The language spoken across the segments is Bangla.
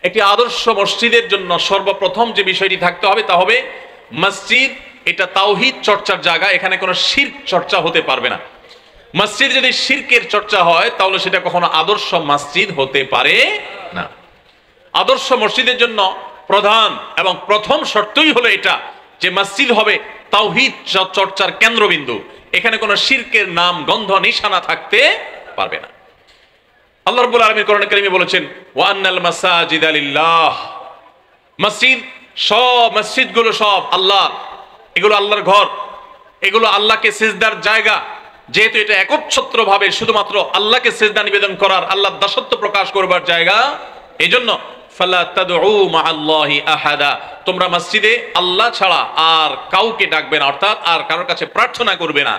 একটি আদর্শ মসজিদের জন্য সর্বপ্রথম যে বিষয়টি থাকতে হবে তা হবে মসজিদ এটা তাওহীদ চর্চার জায়গা, এখানে কোনো শিরক চর্চা হতে পারবে না। মসজিদ যদি শিরকের চর্চা হয় তাহলে সেটা কখনো আদর্শ মসজিদ হতে পারে না। আদর্শ মসজিদের জন্য প্রধান এবং প্রথম শর্তই হলো এটা যে মসজিদ হবে তাওহীদ চর্চার কেন্দ্রবিন্দু, এখানে কোনো শিরকের নাম গন্ধ নিশানা থাকতে পারবে না। আল্লাহ রাব্বুল আলামিন কোরআনে কারীমে বলেছেন ওয়া আন্নাল মাসাজিদা লিল্লাহ, মসজিদগুলো সব আল্লাহ, এগুলো আল্লাহর ঘর, এগুলো আল্লাহকে সিজদার জায়গা। যেহেতু এটা একচ্ছত্রভাবে শুধুমাত্র আল্লাহকে সিজদা নিবেদন করার, আল্লাহর দাসত্ব প্রকাশ করবার জায়গা, এজন্য ফালা তাদউ মাআল্লাহি আহাদা, তোমরা মসজিদে আল্লাহ ছাড়া আর কাউকে ডাকবে না, অর্থাৎ আর কারোর কাছে প্রার্থনা করবে না।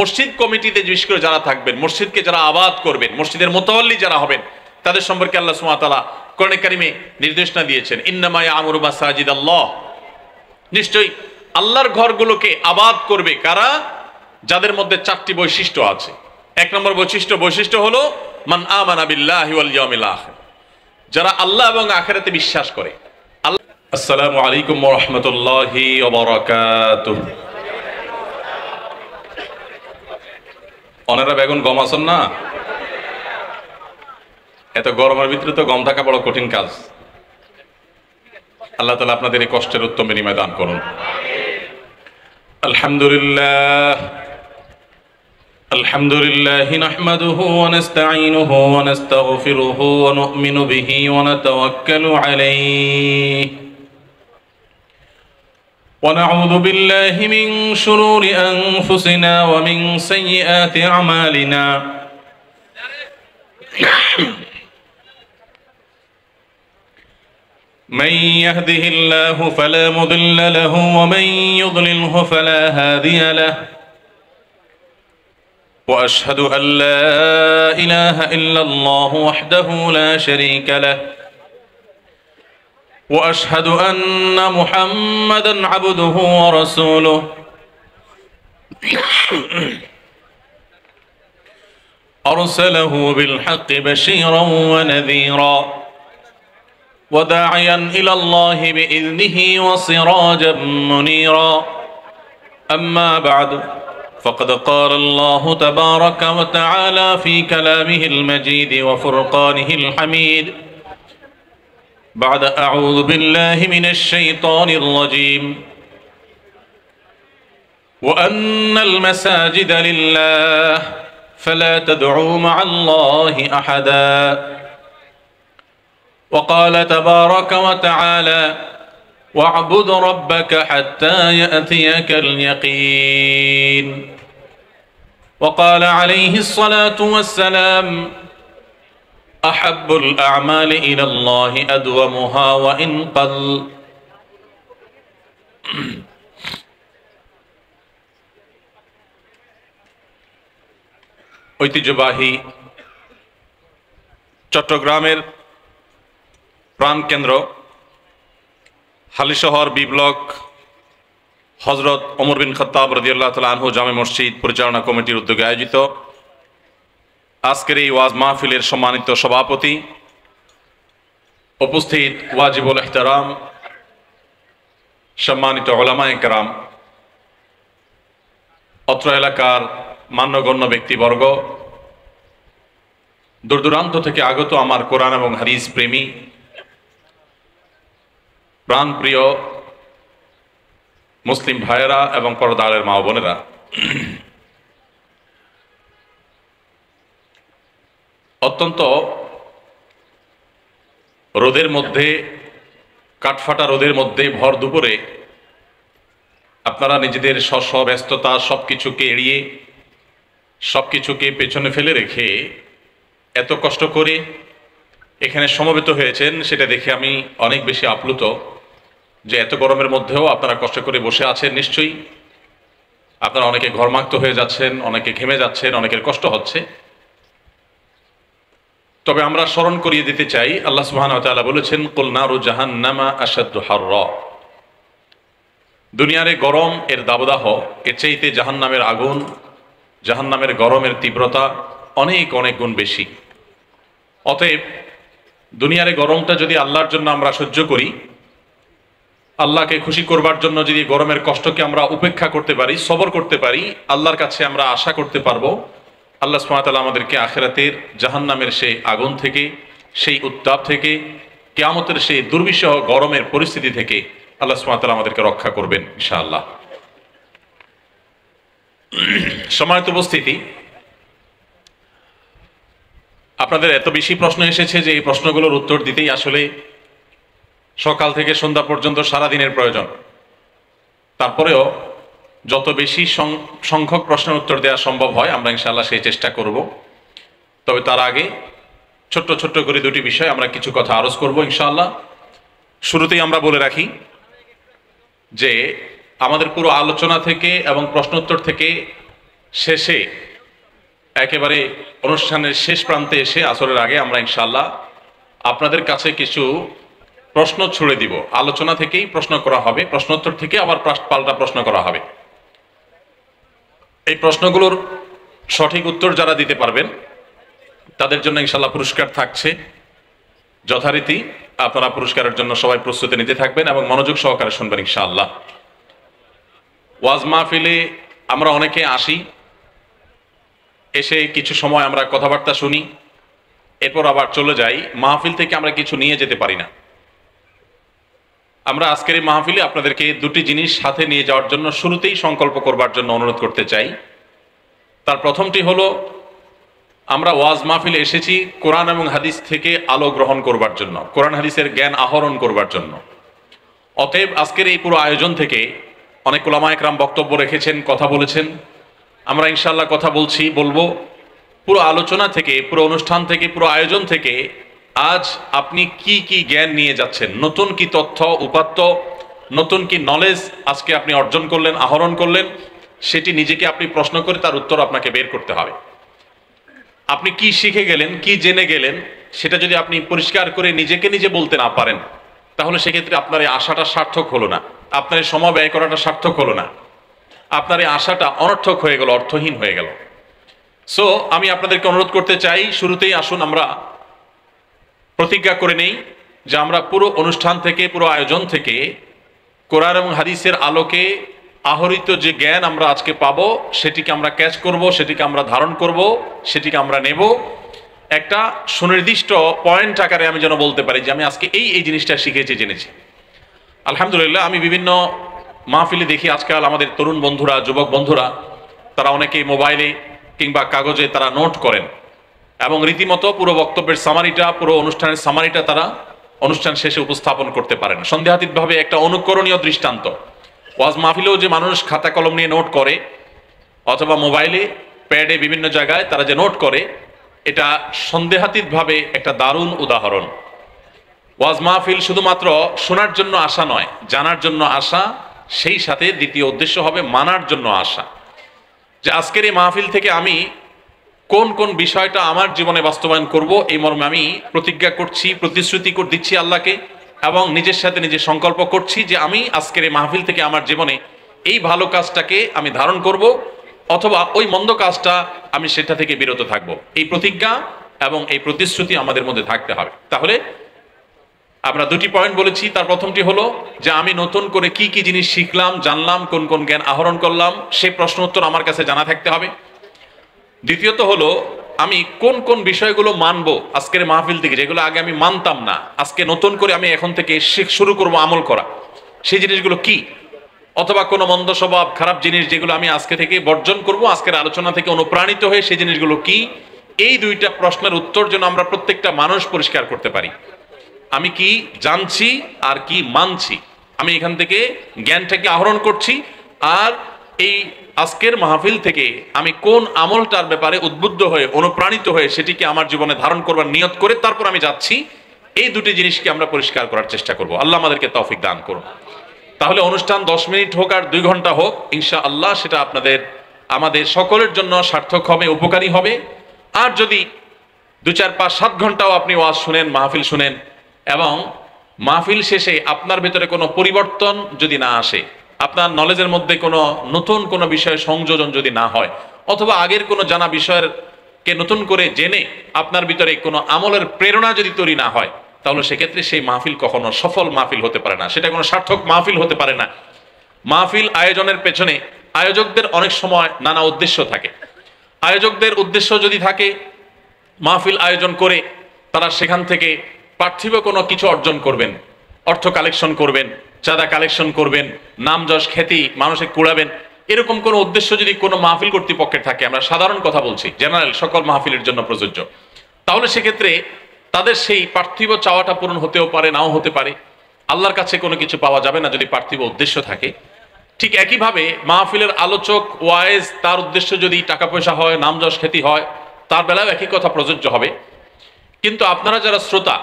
মসজিদ কমিটিতে বিশেষ করে যারা থাকবেন, মসজিদকে যারা আবাদ করবেন, মসজিদের মুতাওয়াল্লি যারা হবেন, তাদের সম্পর্কে আল্লাহ সুবহানাহু ওয়া তাআলা কোরআনে কারিমে নির্দেশনা দিয়েছেন ইন্নামা ইয়ামুরু মাসাজিদাল্লাহ, নিশ্চয়ই আল্লাহর ঘরগুলোকে আবাদ করবে কারা? যাদের মধ্যে চারটি বৈশিষ্ট্য আছে। এক নম্বর বৈশিষ্ট্য হলো মান আমানা বিল্লাহি ওয়াল ইয়াউমিল আখির, যারা আল্লাহ এবং আখিরাতে বিশ্বাস করে। আসসালামু আলাইকুম ওয়া রাহমাতুল্লাহি ওয়া বারাকাতুহু। অনেরা বেগুন গম আসন না, এত গরমের ভিতরে তো গম থাকা বড় কঠিন কাজ। আল্লাহ তাআলা আপনাদের এই কষ্টের উত্তম বিনিময় দান করুন। আলহামদুলিল্লাহ নাহমাদুহু ওয়া নাস্তাঈনুহু ওয়া নাস্তাগফিরুহু ওয়া নু'মিনু বিহি ওয়া নাতাওয়াক্কালু আলাইহি ওয়া নাউযু বিল্লাহি মিন শুরুরি আনফুসিনা ওয়া মিন সাইয়্যাতি আমালিনা। من يهده الله فلا مضل له ومن يضلله فلا هادي له وأشهد أن لا إله إلا الله وحده لا شريك له وأشهد أن محمدا عبده ورسوله أرسله بالحق بشيرا ونذيرا وداعيا إلى الله بإذنه وسراجا منيرا. أما بعد فقد قال الله تبارك وتعالى في كلامه المجيد وفرقانه الحميد بعد أعوذ بالله من الشيطان الرجيم وأن المساجد لله فلا تدعوا مع الله أحدا. وقال تبارك وتعالى واعبد ربك حتى يأتيك اليقين. وقال عليه الصلاة والسلام أحب الأعمال إلى الله أدومها وإن قل. ঐতিহ্যবাহী চট্টগ্রামের প্রাণকেন্দ্র হালিশহর বি ব্লক হযরত ওমর বিন খাত্তাব রাদিয়াল্লাহু তাআলা আনহু জামে মসজিদ পরিচালনা কমিটির উদ্যোগে আয়োজিত আজকের এই ওয়াজ মাহফিলের সম্মানিত সভাপতি, উপস্থিত ওয়াজিবুল ইহতারাম সম্মানিত উলামায়ে কেরাম, অত্র এলাকার মান্যগণ্য ব্যক্তিবর্গ, দূর দূরান্ত থেকে আগত আমার কোরআন এবং হাদিস প্রেমী প্রাণপ্রিয় মুসলিম ভাইয়েরা এবং পর্দারের মা বোনেরা, অত্যন্ত রোদের মধ্যে, কাঠফাটা রোদের মধ্যে ভর দুপুরে আপনারা নিজেদের স্ব ব্যস্ততা সবকিছুকে এড়িয়ে, সবকিছুকে পেছনে ফেলে রেখে এত কষ্ট করে এখানে সমবেত হয়েছেন, সেটা দেখে আমি অনেক বেশি আপ্লুত যে এত গরমের মধ্যেও আপনারা কষ্ট করে বসে আছেন। নিশ্চয়ই আপনারা অনেকে ঘর্মাক্ত হয়ে যাচ্ছেন, অনেকে ঘেমে যাচ্ছেন, অনেকের কষ্ট হচ্ছে। তবে আমরা স্মরণ করিয়ে দিতে চাই, আল্লাহ সুবহানাহু ওয়া তাআলা বলেছেন কুল নারু জাহান্নামা আশাদ্দু হাররা, দুনিয়ার গরম এর দাবদাহ এর চাইতে জাহান্নামের আগুন, জাহান্নামের গরমের তীব্রতা অনেক অনেক গুণ বেশি। অতএব দুনিয়ার এই গরমটা যদি আল্লাহর জন্য আমরা সহ্য করি, আল্লাহকে খুশি করবার জন্য যদি গরমের কষ্টকে আমরা উপেক্ষা করতে পারি, সবর করতে পারি, আল্লাহর কাছে আমরা আশা করতে পারবো আল্লাহ সুবহানাহু ওয়া তাআলা আমাদেরকে আখিরাতের জাহান্নামের সেই আগুন থেকে, সেই উত্তাপ থেকে, কিয়ামতের সেই দুর্বিষহ গরমের পরিস্থিতি থেকে আল্লাহ সুবহানাহু ওয়া তাআলা আমাদেরকে রক্ষা করবেন ইনশাআল্লাহ। সম্মানিত উপস্থিতি, আপনাদের এত বেশি প্রশ্ন এসেছে যে এই প্রশ্নগুলোর উত্তর দিতেই আসলে সকাল থেকে সন্ধ্যা পর্যন্ত সারাদিনের প্রয়োজন। তারপরেও যত বেশি সংখ্যক প্রশ্নের উত্তর দেওয়া সম্ভব হয় আমরা ইনশাআল্লাহ সেই চেষ্টা করব। তবে তার আগে ছোট্ট ছোট্ট করে দুটি বিষয় আমরা কিছু কথা আরজ করব ইনশাআল্লাহ। শুরুতেই আমরা বলে রাখি যে আমাদের পুরো আলোচনা থেকে এবং প্রশ্নোত্তর থেকে শেষে একেবারে অনুষ্ঠানের শেষ প্রান্তে এসে আসরের আগে আমরা ইনশাআল্লাহ আপনাদের কাছে কিছু প্রশ্ন ছুড়ে দিব। আলোচনা থেকেই প্রশ্ন করা হবে, প্রশ্নোত্তর থেকে আবার পাল্টা প্রশ্ন করা হবে। এই প্রশ্নগুলোর সঠিক উত্তর যারা দিতে পারবেন তাদের জন্য ইনশাআল্লাহ পুরস্কার থাকছে। যথারীতি আপনারা পুরস্কারের জন্য সবাই প্রস্তুতি নিতে থাকবেন এবং মনোযোগ সহকারে শুনবেন ইনশাআল্লাহ। ওয়াজ মাহফিলে আমরা অনেকে আসি, এসে কিছু সময় আমরা কথাবার্তা শুনি, এরপর আবার চলে যাই। মাহফিল থেকে আমরা কিছু নিয়ে যেতে পারি না। আমরা আজকের এই মাহফিলে আপনাদেরকে দুটি জিনিস সাথে নিয়ে যাওয়ার জন্য শুরুতেই সংকল্প করবার জন্য অনুরোধ করতে চাই। তার প্রথমটি হলো, আমরা ওয়াজ মাহফিলে এসেছি কোরআন এবং হাদিস থেকে আলো গ্রহণ করবার জন্য, কোরআন হাদিসের জ্ঞান আহরণ করবার জন্য। অতএব আজকের এই পুরো আয়োজন থেকে অনেক উলামা একরাম বক্তব্য রেখেছেন, কথা বলেছেন। আমরা ইনশাআল্লাহ কথা বলবো। পুরো আলোচনা থেকে, পুরো অনুষ্ঠান থেকে, পুরো আয়োজন থেকে আজ আপনি কি কি জ্ঞান নিয়ে যাচ্ছেন, নতুন কি তথ্য উপাত্ত, নতুন কি নলেজ আজকে আপনি অর্জন করলেন, আহরণ করলেন, সেটি নিজেকে আপনি প্রশ্ন করে তার উত্তর আপনাকে বের করতে হবে। আপনি কি শিখে গেলেন, কি জেনে গেলেন, সেটা যদি আপনি পরিষ্কার করে নিজেকে নিজে বলতে না পারেন, তাহলে সেক্ষেত্রে আপনার এই আশাটা সার্থক হলো না, আপনার এই সময় ব্যয় করাটা সার্থক হলো না, আপনার এই আশাটা অনর্থক হয়ে গেল, অর্থহীন হয়ে গেল। সো আমি আপনাদেরকে অনুরোধ করতে চাই, শুরুতেই আসুন আমরা প্রতিজ্ঞা করে নেই যে আমরা পুরো অনুষ্ঠান থেকে, পুরো আয়োজন থেকে কোরআন এবং হাদিসের আলোকে আহরিত যে জ্ঞান আমরা আজকে পাবো সেটিকে আমরা ক্যাচ করব, সেটিকে আমরা ধারণ করব, সেটিকে আমরা নেব। একটা সুনির্দিষ্ট পয়েন্ট আকারে আমি যেন বলতে পারি যে আমি আজকে এই জিনিসটা শিখেছি, জেনেছি। আলহামদুলিল্লাহ, আমি বিভিন্ন মাহফিলে দেখি আজকাল আমাদের তরুণ বন্ধুরা, যুবক বন্ধুরা, তারা অনেকেই মোবাইলে কিংবা কাগজে তারা নোট করেন এবং রীতিমতো পুরো বক্তব্যের সামারিটা, পুরো অনুষ্ঠানের সামারিটা তারা অনুষ্ঠান শেষে উপস্থাপন করতে পারেন। সন্দেহাতীতভাবে একটা অনুকরণীয় দৃষ্টান্ত। ওয়াজ মাহফিলেও যে মানুষ খাতা কলম নিয়ে নোট করে অথবা মোবাইলে, প্যাডে, বিভিন্ন জায়গায় তারা যে নোট করে, এটা সন্দেহাতীতভাবে একটা দারুণ উদাহরণ। ওয়াজ মাহফিল শুধুমাত্র শোনার জন্য আসা নয়, জানার জন্য আসা, সেই সাথে দ্বিতীয় উদ্দেশ্য হবে মানার জন্য আসা। যে আজকের এই মাহফিল থেকে আমি কোন কোন বিষয়টা আমার জীবনে বাস্তবায়ন করব, এই মর্মে আমি প্রতিজ্ঞা করছি, প্রতিশ্রুতি দিচ্ছি আল্লাহকে এবং নিজের সাথে নিজে সংকল্প করছি যে আমি আজকের এই মাহফিল থেকে আমার জীবনে এই ভালো কাজটাকে আমি ধারণ করব অথবা ওই মন্দ কাজটা আমি সেটা থেকে বিরত থাকব। এই প্রতিজ্ঞা এবং এই প্রতিশ্রুতি আমাদের মধ্যে থাকতে হবে। তাহলে আমরা দুটি পয়েন্ট বলেছি। তার প্রথমটি হলো যে আমি নতুন করে কি কি জিনিস শিখলাম, জানলাম, কোন কোন জ্ঞান আহরণ করলাম, সেই প্রশ্ন উত্তর আমার কাছে জানা থাকতে হবে। দ্বিতীয়ত হলো আমি কোন কোন বিষয়গুলো মানবো আজকের মাহফিল থেকে, যেগুলো আগে আমি মানতাম না, আজকে নতুন করে আমি এখন থেকে শুরু করব আমল করা, সেই জিনিসগুলো কি। অথবা কোনো মন্দ স্বভাব, খারাপ জিনিস যেগুলো আমি আজকে থেকে বর্জন করব, আজকের আলোচনা থেকে অনুপ্রাণিত হয়ে সেই জিনিসগুলো কি। এই দুইটা প্রশ্নের উত্তর যেন আমরা প্রত্যেকটা মানুষ পরিষ্কার করতে পারি। আমি কি জানছি আর কি মানছি, আমি এখান থেকে জ্ঞানটাকে আহরণ করছি, আর এই আজকের মাহফিল থেকে আমি কোন আমলটার ব্যাপারে উদ্বুদ্ধ হয়ে, অনুপ্রাণিত হয়ে সেটিকে আমার জীবনে ধারণ করবার নিয়ত করে তারপর আমি যাচ্ছি। এই দুটি জিনিসকে আমরা পরিষ্কার করার চেষ্টা করব। আল্লাহ আমাদেরকে তৌফিক দান করুন। তাহলে অনুষ্ঠান 10 মিনিট হোক আর 2 ঘন্টা হোক, ইনশাআল্লাহ সেটা আমাদের সকলের জন্য সার্থক হবে, উপকারী হবে। আর যদি 2, 4, 5, 7 ঘন্টাও আপনি ওয়াজ শুনেন, মাহফিল শুনেন এবং মাহফিল শেষে আপনার ভেতরে কোনো পরিবর্তন যদি না আসে, আপনার নলেজের মধ্যে কোনো নতুন কোনো বিষয় সংযোজন যদি না হয়, অথবা আগের কোনো জানা বিষয়ের কে নতুন করে জেনে আপনার ভিতরে কোনো আমলের প্রেরণা যদি তৈরি না হয়, তাহলে সেক্ষেত্রে সেই মাহফিল কখনো সফল মাহফিল হতে পারে না, সেটা কোনো সার্থক মাহফিল হতে পারে না। মাহফিল আয়োজনের পেছনে আয়োজকদের অনেক সময় নানা উদ্দেশ্য থাকে। আয়োজকদের উদ্দেশ্য যদি থাকে মাহফিল আয়োজন করে তারা সেখান থেকে পার্থিব কোনো কিছু অর্জন করবেন, অর্থ কালেকশন করবেন, চাঁদা কালেকশন করবেন, নাম যশ খ্যাতি মানুষে কুড়াবেন, এরকম কোনো উদ্দেশ্য যদি কোনো মাহফিল কর্তৃপক্ষের থাকে, আমরা সাধারণ কথা বলছি, জেনারেল সকল মাহফিলের জন্য প্রযোজ্য, তাহলে সেক্ষেত্রে তাদের সেই পার্থিব চাওয়াটা পূরণ হতেও পারে, নাও হতে পারে। আল্লাহর কাছে কোনো কিছু পাওয়া যাবে না যদি পার্থিব উদ্দেশ্য থাকে। ঠিক একইভাবে মাহফিলের আলোচক ওয়াইজ তার উদ্দেশ্য যদি টাকা পয়সা হয়, নাম যশ খ্যাতি হয়, তার বেলায় একই কথা প্রযোজ্য হবে। কিন্তু আপনারা যারা শ্রোতা,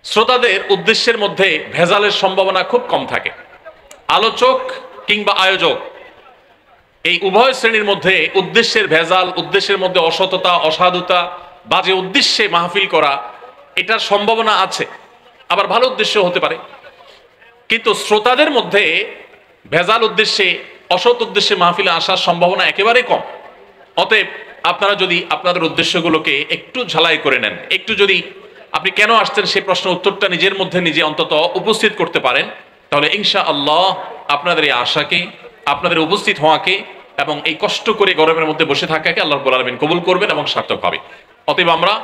শ্রোতাদের উদ্দেশ্যের মধ্যে ভেজালের সম্ভাবনা খুব কম থাকে। আলোচক কিংবা আয়োজক এই উভয় শ্রেণীর মধ্যে উদ্দেশ্যের ভেজাল, উদ্দেশ্যের মধ্যে অসততা, অসাধুতা, বাজে উদ্দেশ্যে মাহফিল করা, এটার সম্ভাবনা আছে। আবার ভালো উদ্দেশ্য হতে পারে। কিন্তু শ্রোতাদের মধ্যে ভেজাল উদ্দেশ্যে, অসৎ উদ্দেশ্যে মাহফিলে আসার সম্ভাবনা একেবারেই কম। অতএব আপনারা যদি আপনাদের উদ্দেশ্যগুলোকে একটু ঝালাই করে নেন, একটু যদি আপনি কেন আসছেন সেই প্রশ্ন উত্তরটা নিজের মধ্যে নিজে অন্তত উপস্থিত করতে পারেন, তাহলে ইনশাআল্লাহ আপনাদের এই আশাকে, আপনাদের উপস্থিত হওয়াকে এবং এই কষ্ট করে গরমের মধ্যে বসে থাকাকে আল্লাহ রাব্বুল আলামিন কবুল করবেন এবং সার্থক হবে। অতএব আমরা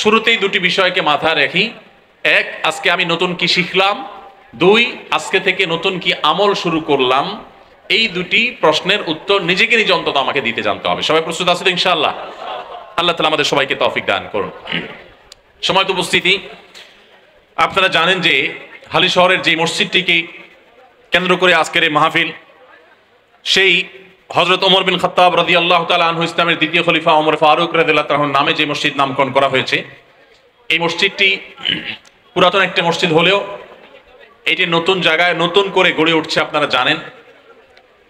শুরুতেই দুটি বিষয়কে মাথায় রাখি। এক, আজকে আমি নতুন কি শিখলাম। দুই, আজকে থেকে নতুন কি আমল শুরু করলাম। এই দুটি প্রশ্নের উত্তর নিজেকে নিজে অন্তত আমাকে দিতে জানতে হবে। সবাই প্রস্তুত আছে তো ইনশাআল্লাহ? আল্লাহ তাআলা আমাদের সবাইকে তৌফিক দান করুন। সময়ত উপস্থিতি, আপনারা জানেন যে হালি শহরের যে মসজিদটিকে কেন্দ্র করে আজকের এই মাহফিল, সেই হযরত ওমর বিন খাত্তাব রাদিয়াল্লাহু তাআলা আনহু, ইসলামের দ্বিতীয় খলিফা ওমর ফারুক রাদিয়াল্লাহু তাআলার নামে যে মসজিদ নামকরণ করা হয়েছে, এই মসজিদটি পুরাতন একটা মসজিদ হলেও এটি নতুন জায়গায় নতুন করে গড়ে উঠছে আপনারা জানেন।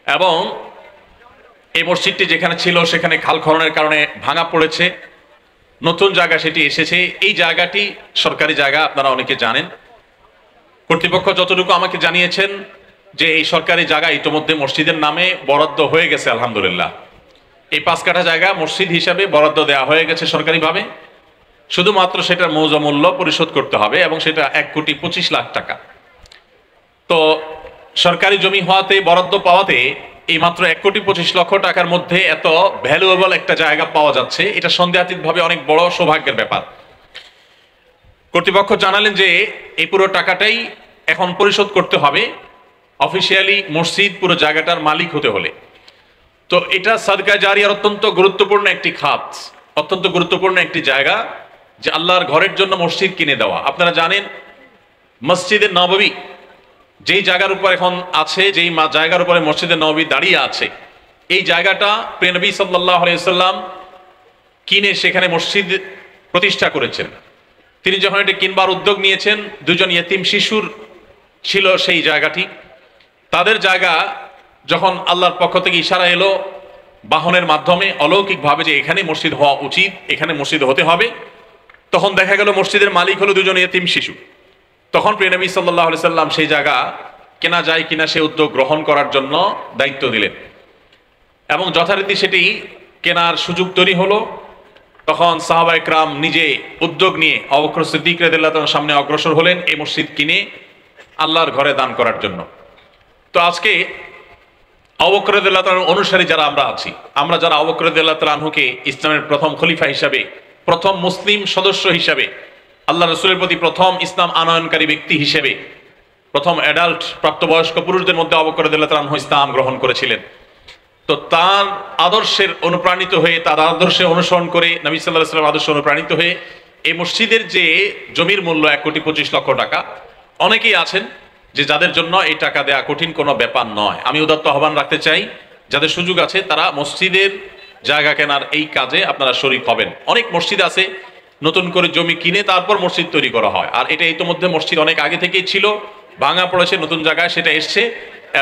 এবং এই মসজিদটি যেখানে ছিল সেখানে খাল খননের কারণে ভাঙা পড়েছে, নতুন জায়গা সেটি এসেছে। এই জায়গাটি সরকারি জায়গা, আপনারা অনেকে জানেন। কর্তৃপক্ষ যতটুকু আমাকে জানিয়েছেন যে এই সরকারি জায়গা ইতোমধ্যে মসজিদের নামে বরাদ্দ হয়ে গেছে আলহামদুলিল্লাহ। এই 5 কাঠা জায়গা মসজিদ হিসাবে বরাদ্দ দেওয়া হয়ে গেছে সরকারিভাবে। শুধুমাত্র সেটার মৌজা মূল্য পরিশোধ করতে হবে এবং সেটা 1,25,00,000 টাকা। তো সরকারি জমি হওয়াতে, বরাদ্দ পাওয়াতে এই মাত্র 1,25,00,000 টাকার মধ্যে এত ভ্যালুয়েবল একটা জায়গা পাওয়া যাচ্ছে, এটা সন্দেহাতীতভাবে অনেক বড় সৌভাগ্যের ব্যাপার। কর্তৃপক্ষ জানালেন যে এই পুরো টাকাটাই এখন পরিশোধ করতে হবে অফিসিয়ালি মসজিদ পুরো জায়গাটার মালিক হতে হলে। তো এটা সাদকা জারিয়ার অত্যন্ত গুরুত্বপূর্ণ একটি খাত, অত্যন্ত গুরুত্বপূর্ণ একটি জায়গা, যে আল্লাহর ঘরের জন্য মসজিদ কিনে দেওয়া। আপনারা জানেন মসজিদে নববী যেই জায়গার উপর এখন আছে, যেই জায়গার উপরে মসজিদে নববী দাঁড়িয়ে আছে, এই জায়গাটা প্রিয় নবী সাল্লাল্লাহু আলাইহি ওয়াসাল্লাম কিনে সেখানে মসজিদ প্রতিষ্ঠা করেছেন। তিনি যখন এটা কিনবার উদ্যোগ নিয়েছেন, 2জন ইয়েতিম শিশুর ছিল সেই জায়গাটি। তাদের জায়গা যখন আল্লাহর পক্ষ থেকে ইশারা এলো বাহনের মাধ্যমে অলৌকিকভাবে যে এখানে মসজিদ হওয়া উচিত, এখানে মসজিদ হতে হবে, তখন দেখা গেল মসজিদের মালিক হলো 2জন ইয়েতিম শিশু। তখন প্রিয় নবী সাল্লাল্লাহু আলাইহি সাল্লাম সেই জায়গা কেনা যায় কিনা সে উদ্যোগ গ্রহণ করার জন্য দায়িত্ব দিলেন এবং যথারীতি সেটি কেনার সুযোগ তৈরি হলো। তখন সাহাবা ইকরাম নিজে উদ্যোগ নিয়ে আবু বকর সিদ্দিক রাদিয়াল্লাহু তাআলার সামনে অগ্রসর হলেন এই মসজিদ কিনে আল্লাহর ঘরে দান করার জন্য। তো আজকে আবু বকর রাদিয়াল্লাহু তাআলার অনুসারী যারা আমরা আছি, আমরা যারা আবু বকর রাদিয়াল্লাহু তাআলা আনহুকে ইসলামের প্রথম খলিফা হিসাবে, প্রথম মুসলিম সদস্য হিসাবে, আল্লাহ রাসূলের প্রতি প্রথম ইসলাম আনয়নকারী ব্যক্তি হিসেবে, প্রথম অ্যাডাল্ট প্রাপ্তবয়স্ক পুরুষদের মধ্যে আবু বকর রাদিয়াল্লাহু তাআলা আনহু ইসলাম গ্রহণ করেছিলেন। তো তার আদর্শের অনুপ্রাণিত হয়ে, তার আদর্শে অনুসরণ করে, নবী সাল্লাল্লাহু আলাইহি ওয়াসাল্লাম আদর্শে অনুপ্রাণিত হয়ে এই মসজিদের যে জমির মূল্য 1,25,00,000 টাকা, অনেকেই আছেন যে যাদের জন্য এই টাকা দেয়া কঠিন কোনো ব্যাপার নয়। আমি উদাত্ত আহ্বান রাখতে চাই, যাদের সুযোগ আছে তারা মসজিদের জায়গা কেনার এই কাজে আপনারা শরীক হবেন। অনেক মসজিদ আছে নতুন করে জমি কিনে তারপর মসজিদ তৈরি করা হয়, আর এটা ইতোমধ্যে মসজিদ অনেক আগে থেকেই ছিল, ভাঙা পড়েছে, নতুন জায়গায় সেটা এসছে,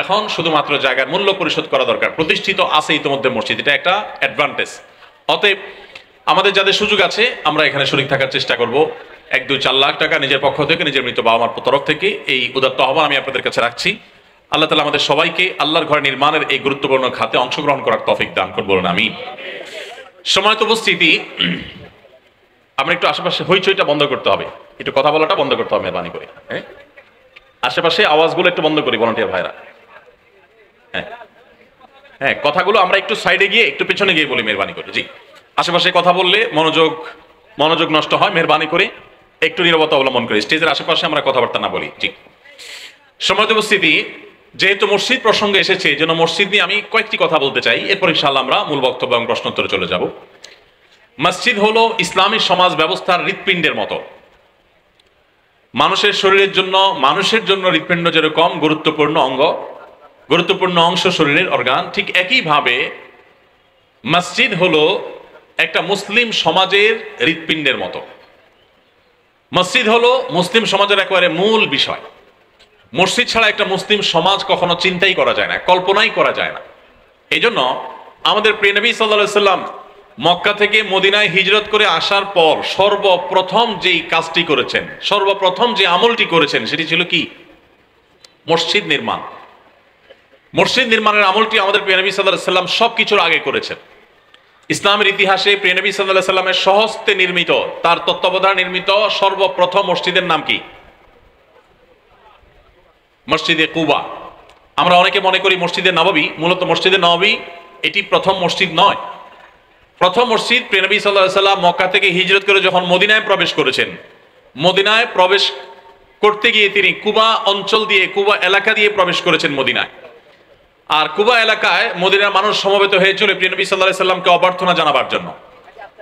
এখন শুধুমাত্র জায়গার মূল্য পরিশোধ করা দরকার। প্রতিষ্ঠিত আছে ইতোমধ্যে মসজিদ, এটা একটা অ্যাডভান্টেজ। অতএব আমাদের যাদের সুযোগ আছে আমরা এখানে শরীক থাকার চেষ্টা করব। 1-2-4 লাখ টাকা নিজের পক্ষ থেকে, নিজের মৃত বাবা মার তরফ থেকে এই উদাত্ত আহ্বান আমি আপনাদের কাছে রাখছি। আল্লাহ তাআলা আমাদের সবাইকে আল্লাহর ঘর নির্মাণের এই গুরুত্বপূর্ণ খাতে অংশগ্রহণ করার তৌফিক দান করুন, বলুন আমিন। সময়ত উপস্থিতি, আমরা একটু আশেপাশে হইচইটা বন্ধ করতে হবে। একটু কথা বলাটা বন্ধ করতে হবে মেহরবানি করে। হ্যাঁ, আশেপাশে আওয়াজগুলো একটু বন্ধ করি ভলান্টিয়ার ভাইরা। হ্যাঁ হ্যাঁ, কথাগুলো আমরা একটু সাইডে গিয়ে একটু পেছনে গিয়ে বলি মেহরবানি করে। জি, আশেপাশে কথা বললে মনোযোগ নষ্ট হয়, মেহরবানি করে একটু নীরবতা অবলম্বন করি, স্টেজের আশেপাশে আমরা কথাবার্তা না বলি। জি, সম্মানিত উপস্থিতি, যেহেতু মসজিদ প্রসঙ্গে এসেছে যেন মসজিদ নিয়ে আমি কয়েকটি কথা বলতে চাই, এরপর ইনশাআল্লাহ আমরা মূল বক্তব্য এবং প্রশ্নোত্তরে চলে যাব। মসজিদ হলো ইসলামী সমাজ ব্যবস্থার হৃৎপিণ্ডের মতো। মানুষের জন্য হৃৎপিণ্ড যেরকম গুরুত্বপূর্ণ অংশ শরীরের অর্গান, ঠিক একইভাবে মসজিদ হলো একটা মুসলিম সমাজের হৃৎপিণ্ডের মতো। মসজিদ হলো মুসলিম সমাজের একেবারে মূল বিষয়। মসজিদ ছাড়া একটা মুসলিম সমাজ কখনো চিন্তাই করা যায় না, কল্পনাই করা যায় না। এই জন্য আমাদের প্রিয় নবী সাল্লাল্লাহু আলাইহি সাল্লাম মক্কা থেকে মদিনায় হিজরত করে আসার পর সর্বপ্রথম যেই কাজটি করেছেন, সর্বপ্রথম যে আমলটি করেছেন, সেটি ছিল কি? মসজিদ নির্মাণ। মসজিদ নির্মাণের আমলটি আমাদের প্রিয় নবী সাল্লাল্লাহু আলাইহি সাল্লাম সবকিছুর আগে করেছেন। ইসলামের ইতিহাসে প্রিয় নবী সাল্লাল্লাহু আলাইহি সাল্লামের স্বহস্তে নির্মিত, তার তত্ত্বাবধানে নির্মিত সর্বপ্রথম মসজিদের নাম কি? মসজিদে কুবা। আমরা অনেকে মনে করি মসজিদে নববী, মূলত মসজিদে নববী এটি প্রথম মসজিদ নয়। প্রথম মসজিদ প্রিয় নবী সাল্লাল্লাহু আলাইহি সাল্লাম মক্কা থেকে হিজরত করে যখন মদিনায় প্রবেশ করেছেন, মদিনায় প্রবেশ করতে গিয়ে তিনি কুবা অঞ্চল দিয়ে, কুবা এলাকা দিয়ে প্রবেশ করেছেন মদিনায়। আর কুবা এলাকায় মদিনার মানুষ সমবেত হয়েছিল প্রিয় নবী সাল্লাল্লাহু আলাইহি সাল্লামকে অভ্যর্থনা জানাবার জন্য।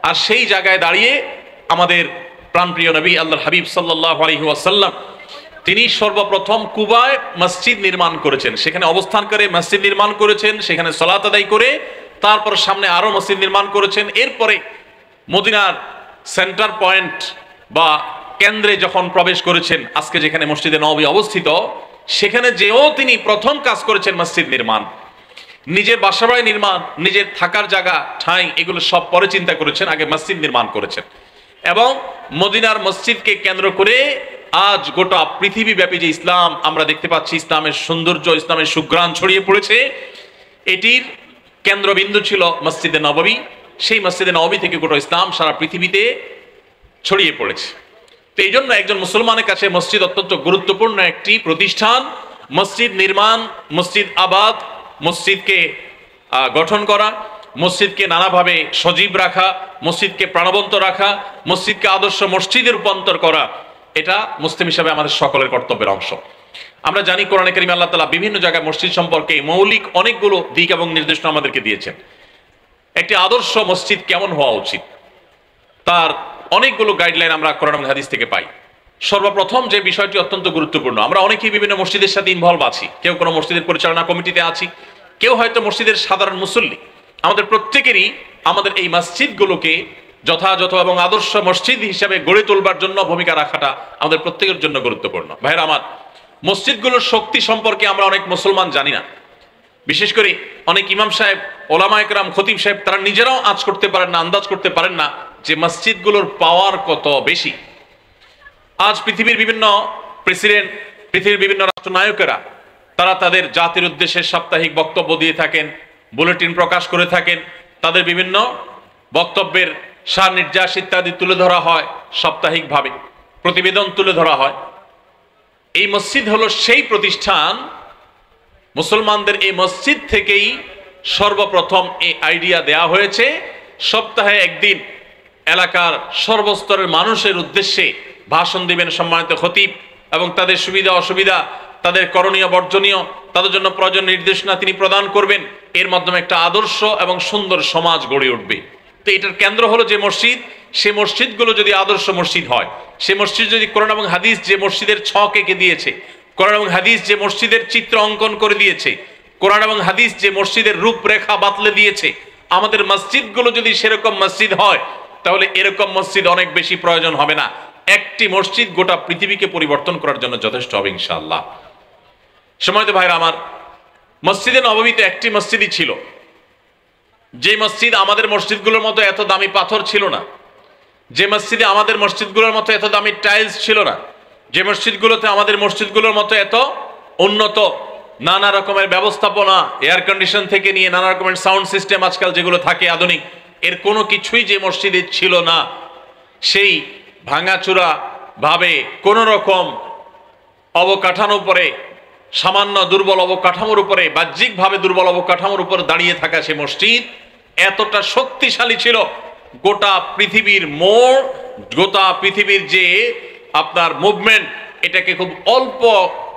আর সেই জায়গায় দাঁড়িয়ে আমাদের প্রাণপ্রিয় নবী আল্লাহর হাবিব সাল্লাল্লাহু আলাইহি ওয়াসাল্লাম তিনি সর্বপ্রথম কুবায় মসজিদ নির্মাণ করেছেন, সেখানে অবস্থান করে মসজিদ নির্মাণ করেছেন, সেখানে সালাত আদায় করে তারপর সামনে আরো মসজিদ নির্মাণ করেছেন। এরপরে মদিনার সেন্টার পয়েন্ট বা কেন্দ্রে যখন প্রবেশ করেছেন, আজকে যেখানে মসজিদে নববী অবস্থিত, সেখানে যেও তিনি প্রথম কাজ করেছেন মসজিদ নির্মাণ। নিজের বাসাবাড়ি নির্মাণ, নিজের থাকার জায়গা ঠাঁই এগুলো সব পরে চিন্তা করেছেন, আগে মসজিদ নির্মাণ করেছেন। এবং মদিনার মসজিদকে কেন্দ্র করে আজ গোটা পৃথিবীব্যাপী যে ইসলাম আমরা দেখতে পাচ্ছি, ইসলামের সৌন্দর্য, ইসলামের সুঘ্রাণ ছড়িয়ে পড়েছে, এটির কেন্দ্রবিন্দু ছিল মসজিদে নববী। সেই মসজিদে নববী থেকে গোটা ইসলাম সারা পৃথিবীতে ছড়িয়ে পড়েছে। তো এই জন্য একজন মুসলমানের কাছে মসজিদ অত্যন্ত গুরুত্বপূর্ণ একটি প্রতিষ্ঠান। মসজিদ নির্মাণ, মসজিদ আবাদ, মসজিদকে গঠন করা, মসজিদকে নানাভাবে সজীব রাখা, মসজিদকে প্রাণবন্ত রাখা, মসজিদকে আদর্শ মসজিদে রূপান্তর করা, এটা মুসলিম হিসাবে আমাদের সকলের কর্তব্যের অংশ। আমরা জানি কোরআনে কারিমে আল্লাহ তাআলা বিভিন্ন জায়গায় মসজিদ সম্পর্কে মৌলিক অনেকগুলো দিক এবং নির্দেশনা আমাদেরকে দিয়েছেন। একটি আদর্শ মসজিদ কেমন হওয়া উচিত তার অনেকগুলো গাইডলাইন আমরা কোরআন এবং হাদিস থেকে পাই। সর্বপ্রথম যে বিষয়টি অত্যন্ত গুরুত্বপূর্ণ, আমরা অনেকেই বিভিন্ন মসজিদের সাথে ইনভলভ আছি, কেউ কোনো মসজিদের পরিচালনা কমিটিতে আছি, কেউ হয়তো মসজিদের সাধারণ মুসল্লি। আমাদের প্রত্যেকেরই আমাদের এই মসজিদগুলোকে যথাযথ এবং আদর্শ মসজিদ হিসাবে গড়ে তোলবার জন্য ভূমিকা রাখাটা আমাদের প্রত্যেকের জন্য গুরুত্বপূর্ণ। ভাইরা আমার, মসজিদগুলোর শক্তি সম্পর্কে আমরা অনেক মুসলমান জানি না। বিশেষ করে অনেক ইমাম সাহেব, ওলামা একরাম, খতিব সাহেব তারা নিজেরাও আঁচ করতে পারেন না, আন্দাজ করতে পারেন না যে মসজিদগুলোর পাওয়ার কত বেশি। আজ পৃথিবীর বিভিন্ন প্রেসিডেন্ট, পৃথিবীর বিভিন্ন রাষ্ট্রনায়কেরা তারা তাদের জাতির উদ্দেশ্যে সাপ্তাহিক বক্তব্য দিয়ে থাকেন, বুলেটিন প্রকাশ করে থাকেন, তাদের বিভিন্ন বক্তব্যের সার নির্যাস ইত্যাদি তুলে ধরা হয়, সাপ্তাহিকভাবে প্রতিবেদন তুলে ধরা হয়। এই মসজিদ হলো সেই প্রতিষ্ঠান, মুসলমানদের এই মসজিদ থেকেই সর্বপ্রথম এই আইডিয়া দেয়া হয়েছে সপ্তাহে একদিন এলাকার সর্বস্তরের মানুষের উদ্দেশ্যে ভাষণ দিবেন সম্মানিত খতিব, এবং তাদের সুবিধা অসুবিধা, তাদের করণীয় বর্জনীয়, তাদের জন্য প্রয়োজন নির্দেশনা তিনি প্রদান করবেন। এর মাধ্যমে একটা আদর্শ এবং সুন্দর সমাজ গড়ে উঠবে। তো এটার কেন্দ্র হলো যে মসজিদ, সে মসজিদগুলো যদি আদর্শ মসজিদ হয়, সে মসজিদ যদি কোরআন এবং হাদিস যে মসজিদের ছক এঁকে দিয়েছে, কোরআন এবং হাদিস যে মসজিদের চিত্র অঙ্কন করে দিয়েছে, কোরআন এবং হাদিস যে মসজিদের রূপরেখা বাতলে দিয়েছে, আমাদের মসজিদগুলো যদি সেরকম মসজিদ হয়, তাহলে এরকম মসজিদ অনেক বেশি প্রয়োজন হবে না। একটি মসজিদ গোটা পৃথিবীকে পরিবর্তন করার জন্য যথেষ্ট হবে ইনশাআল্লাহ। সময়ত ভাইরা আমার, মসজিদে নববীতে একটি মসজিদই ছিল, যে মসজিদ আমাদের মসজিদগুলোর মতো এত দামি পাথর ছিল না, যে মসজিদে আমাদের মসজিদগুলোর মতো এত দামি টাইলস ছিল না, যে মসজিদগুলোতে আমাদের মসজিদগুলোর মতো এত উন্নত নানা রকমের ব্যবস্থাপনা, এয়ার কন্ডিশন থেকে নিয়ে নানা রকমের সাউন্ড সিস্টেম আজকাল যেগুলো থাকে আধুনিক, এর কোনো কিছুই যে মসজিদে ছিল না, সেই ভাঙাচোরা ভাবে কোন রকম অবকাঠামোর উপরে, সামান্য দুর্বল অবকাঠামোর উপরে, বাহ্যিকভাবে দুর্বল অবকাঠামোর উপর দাঁড়িয়ে থাকা সে মসজিদ এতটা শক্তিশালী ছিল, গোটা পৃথিবীর মোড়, গোটা পৃথিবীর যে আপনার মুভমেন্ট, এটাকে খুব অল্প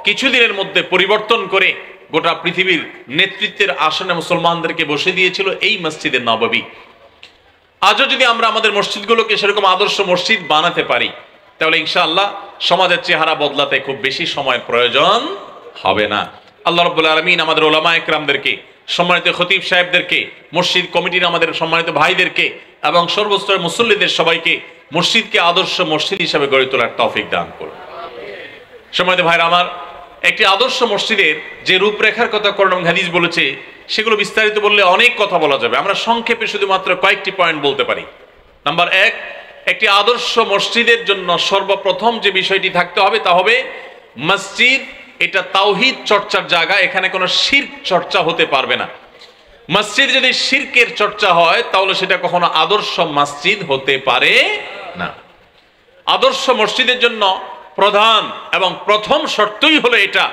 কিছুদিনের মধ্যে পরিবর্তন করে গোটা পৃথিবীর নেতৃত্বের আসনে মুসলমানদেরকে বসে দিয়েছিল এই মসজিদে নববী। আজও যদি আমরা আমাদের মসজিদগুলোকে সেরকম আদর্শ মসজিদ বানাতে পারি, তাহলে ইনশাআল্লাহ সমাজের চেহারা বদলাতে খুব বেশি সময় প্রয়োজন হবে না। আল্লাহ রাব্বুল আলামিন আমাদের ওলামা একরামদেরকে, সম্মানিত খতিব সাহেবদেরকে, মসজিদ কমিটির আমাদের সম্মানিত ভাইদেরকে এবং সর্বস্তরের মুসল্লিদের সবাইকে মসজিদকে আদর্শ মসজিদ হিসেবে গড়ে তোলার তৌফিক দান করুন। সম্মানিত ভাইরা আমার, একটি আদর্শ মসজিদের যে রূপরেখার কথা কোরআন এবং হাদিস বলেছে, সেগুলো বিস্তারিত বললে অনেক কথা বলা যাবে। আমরা সংক্ষেপে শুধুমাত্র কয়েকটি পয়েন্ট বলতে পারি। নাম্বার এক, একটি আদর্শ মসজিদের জন্য সর্বপ্রথম যে বিষয়টি থাকতে হবে তা হবে মসজিদ এটা তাওহীদ চর্চার জায়গা, এখানে কোনো শিরক চর্চা হতে পারবে না। মসজিদ যদি শিরকের চর্চা হয় তাহলে সেটা কখনো আদর্শ মসজিদ হতে পারে না। আদর্শ মসজিদের জন্য প্রধান এবং প্রথম শর্তই হলো এটা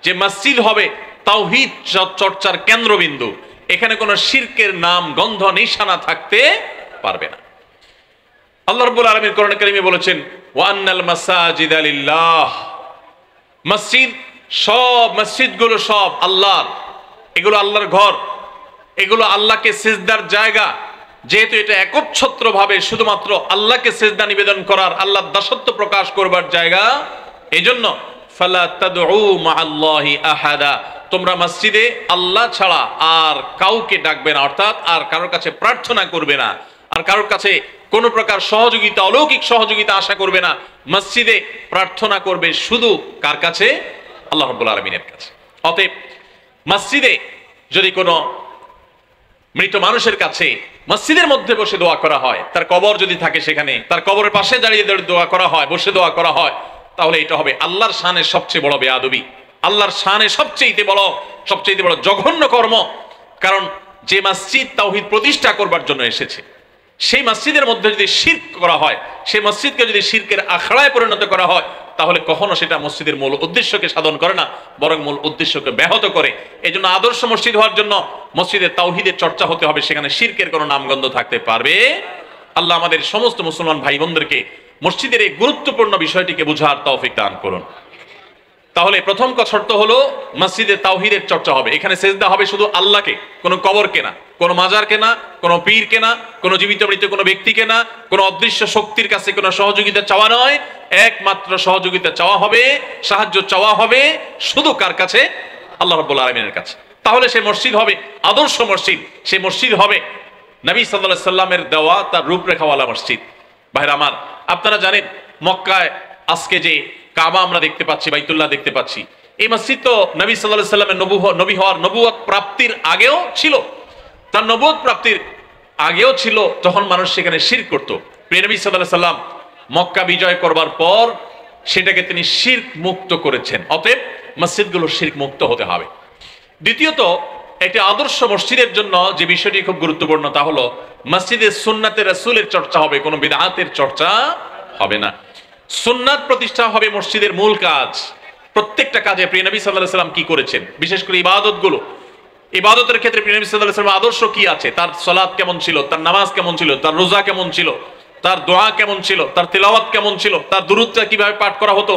যে মসজিদ হবে তাওহীদ চর্চার কেন্দ্রবিন্দু, এখানে কোনো শিরকের নাম গন্ধ নিশানা থাকতে পারবে না। আল্লাহ রাব্বুল আলামিন কোরআন কারীমে বলেছেন ওয়া আন্নাল মাসাজিদা লিল্লাহ, মসজিদ সব মসজিদগুলো সব আল্লাহর, এগুলো আল্লাহর ঘর, এগুলো আল্লাহকে সিজদার জায়গা। যেহেতু এটা একচ্ছত্র ভাবে শুধুমাত্র আল্লাহকে সিজদা নিবেদন করার, আল্লাহর দাসত্ব প্রকাশ করবার জায়গা, এজন্য ফালা তাদউ মাআল্লাহি আহাদা, তোমরা মসজিদে আল্লাহ ছাড়া আর কাউকে ডাকবে না, অর্থাৎ আর কারোর কাছে প্রার্থনা করবে না, আর কারোর কাছে কোনো প্রকার সহযোগিতা, অলৌকিক সহযোগিতা আশা করবে না। মসজিদে প্রার্থনা করবে শুধু কার কাছে? আল্লাহ রাব্বুল আলামিনের কাছে। অতএব মসজিদে যদি কোনো মৃত মানুষের কাছে মসজিদের মধ্যে বসে দোয়া করা হয়, তার কবর যদি থাকে সেখানে, তার কবরের পাশে দাঁড়িয়ে দোয়া করা হয়, বসে দোয়া করা হয়, তাহলে এটা হবে আল্লাহর শানে সবচেয়ে বড় বেয়াদবি, আল্লাহর শানে সবচেয়ে বড় জঘন্য কর্ম। কারণ যে মসজিদ তাওহীদ প্রতিষ্ঠা করবার জন্য এসেছে, সেই মসজিদের মধ্যে যদি শিরক করা হয়, সেই মসজিদকে যদি শিরকের আখড়ায় পরিণত করা হয়, তাহলে কখনো সেটা মসজিদের মূল উদ্দেশ্যকে সাধন করে না, বরং মূল উদ্দেশ্যকে ব্যাহত করে। এই জন্য আদর্শ মসজিদ হওয়ার জন্য মসজিদে তাওহীদের চর্চা হতে হবে, সেখানে শিরকের কোনো নামগন্ধ থাকতে পারবে। আল্লাহ আমাদের সমস্ত মুসলমান ভাই বোনদেরকে মসজিদের এই গুরুত্বপূর্ণ বিষয়টিকে বুঝার তৌফিক দান করুন। তাহলে প্রথম শর্ত হলো মসজিদে তাওহীদের চর্চা হবে, এখানে সেজদা হবে শুধু আল্লাহকে, কোনো কবরকে না, কোনো মাজারকে না, কোনো পীরকে না, কোনো জীবিত মৃত কোনো ব্যক্তিকে না, কোনো অদৃশ্য শক্তির কাছে কোনো সহযোগিতা চাওয়া নয়। একমাত্র সহযোগিতা চাওয়া হবে, সাহায্য চাওয়া হবে শুধু কার কাছে? আল্লাহ রাব্বুল আলামিনের কাছে। তাহলে সে মসজিদ হবে আদর্শ মসজিদ, সে মসজিদ হবে নবী সাল্লাল্লাহু আলাইহি সাল্লামের দেওয়া তার রূপরেখাওয়ালা মসজিদ। ভাইরা আমার, আপনারা জানেন মক্কায় আজকে যে কাবা আমরা দেখতে পাচ্ছি, বাইতুল্লাহ দেখতে পাচ্ছি, এই মসজিদ তো নবী সাল্লাল্লাহু আলাইহি সাল্লামের নবী হওয়ার নবুয়ত প্রাপ্তির আগেও ছিল। তার নবুয়ত প্রাপ্তির আগেও ছিল যখন মানুষ সেখানে শিরক করত। প্রিয় নবী সাল্লাল্লাহু আলাইহি সাল্লাম মক্কা বিজয় করবার পর সেটাকে তিনি শিরক মুক্ত করেছেন। অতএব মসজিদগুলো শিরক মুক্ত হতে হবে। দ্বিতীয়ত, একটি আদর্শ মসজিদের জন্য যে বিষয়টি খুব গুরুত্বপূর্ণ তা হলো মসজিদে সুন্নাতে রাসূলের চর্চা হবে, কোনো বিদআতের চর্চা হবে না। সুন্নাত প্রতিষ্ঠা হবে মসজিদের মূল কাজ। প্রত্যেকটা কাজে প্রিয় নবী সাল্লাল্লাহু আলাইহি সাল্লাম কি করেছেন, বিশেষ করে ইবাদতগুলো, ইবাদতের ক্ষেত্রে প্রিয় নবী সাল্লাল্লাহু আলাইহি সাল্লামের আদর্শ কি আছে, তার সালাত কেমন ছিল, তার নামাজ কেমন ছিল, তার রোজা কেমন ছিল, তার দোয়া কেমন ছিল, তার তিলাওয়াত কেমন ছিল, তার দুরূদটা কিভাবে পাঠ করা হতো,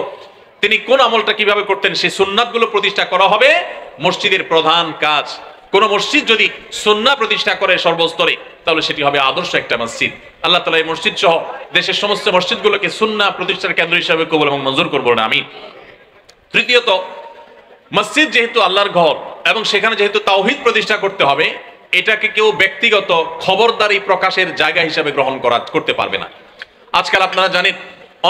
তিনি কোন আমলটা কিভাবে করতেন, সেই সুন্নাতগুলো প্রতিষ্ঠা করা হবে মসজিদের প্রধান কাজ। কোন মসজিদ যদি সুন্নাহ প্রতিষ্ঠা করে সর্বস্তরে, তাহলে সেটি হবে আদর্শ একটা মসজিদ। আল্লাহ তাআলা এই মসজিদ সহ দেশের সমস্ত মসজিদগুলোকে সুন্নাহ প্রতিষ্ঠার কেন্দ্র হিসেবে কবুল এবং মঞ্জুর করবো না, আমিন। তৃতীয়ত, মসজিদ যেহেতু আল্লাহর ঘর এবং সেখানে যেহেতু তাওহীদ প্রতিষ্ঠা করতে হবে, এটাকে কেউ ব্যক্তিগত খবরদারি প্রকাশের জায়গা হিসেবে গ্রহণ করতে পারবে না। আজকাল আপনারা জানেন